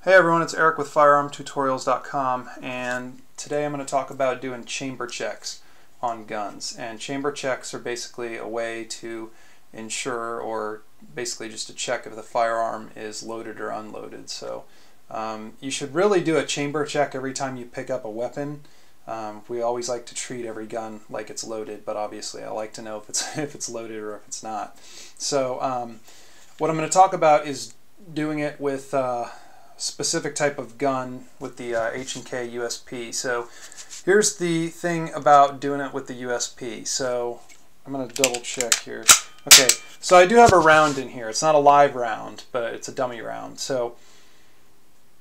Hey everyone, it's Eric with firearmtutorials.com, and today I'm going to talk about doing chamber checks on guns. And chamber checks are basically a way to ensure, or basically just to check if the firearm is loaded or unloaded. So you should really do a chamber check every time you pick up a weapon. We always like to treat every gun like it's loaded, but obviously I like to know if it's loaded or if it's not. So what I'm going to talk about is doing it with specific type of gun with the HK USP. So here's the thing about doing it with the USP. So I'm going to double check here. Okay, so I do have a round in here. It's not a live round, but it's a dummy round. So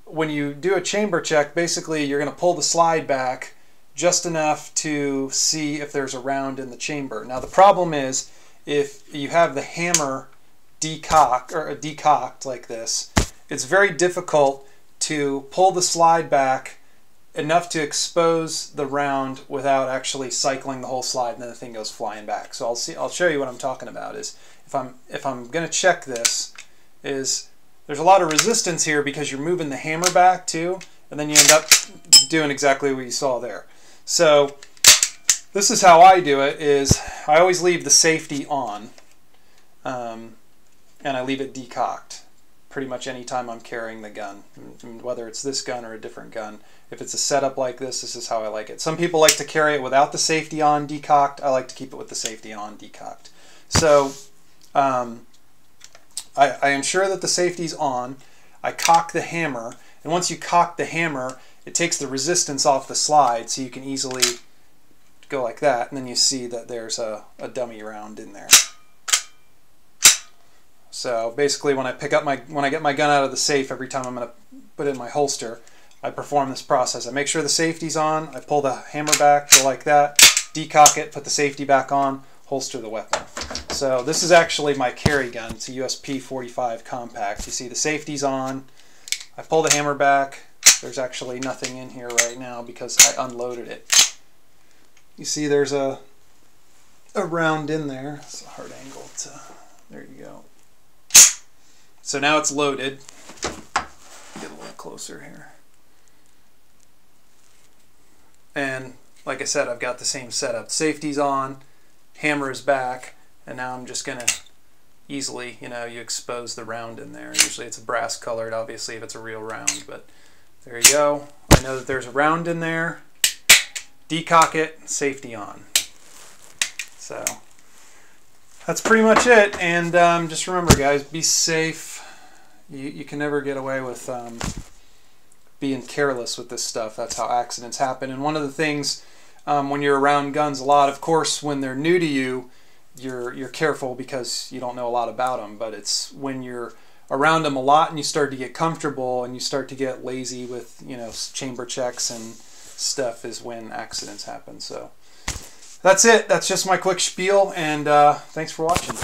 when you do a chamber check, basically you're going to pull the slide back just enough to see if there's a round in the chamber. Now the problem is if you have the hammer decocked like this, it's very difficult to pull the slide back enough to expose the round without actually cycling the whole slide, and then the thing goes flying back. So I'll show you what I'm talking about. Is if I'm going to check this, is there's a lot of resistance here because you're moving the hammer back too, and then you end up doing exactly what you saw there. So this is how I do it. Is I always leave the safety on, and I leave it decocked pretty much any time I'm carrying the gun, whether it's this gun or a different gun. If it's a setup like this, this is how I like it. Some people like to carry it without the safety on decocked. I like to keep it with the safety on decocked. So I ensure that the safety's on. I cock the hammer, and once you cock the hammer, it takes the resistance off the slide, so you can easily go like that, and then you see that there's a dummy round in there. So basically when I get my gun out of the safe, every time I'm going to put it in my holster, I perform this process. I make sure the safety's on, I pull the hammer back, go like that, decock it, put the safety back on, holster the weapon. So this is actually my carry gun. It's a USP 45 compact. You see the safety's on, I pull the hammer back, there's actually nothing in here right now because I unloaded it. You see there's a round in there. It's a hard angle to, there you go. So now it's loaded. Get a little closer here. And like I said, I've got the same setup. Safety's on, hammer is back, and now I'm just gonna easily, you expose the round in there. Usually it's brass colored, obviously, if it's a real round, but there you go. I know that there's a round in there. Decock it, safety on. So that's pretty much it. And just remember, guys, be safe. You can never get away with being careless with this stuff. That's how accidents happen. And one of the things when you're around guns a lot, of course, when they're new to you, you're careful because you don't know a lot about them. But it's when you're around them a lot and you start to get comfortable and you start to get lazy with chamber checks and stuff is when accidents happen. So that's it. That's just my quick spiel, and thanks for watching.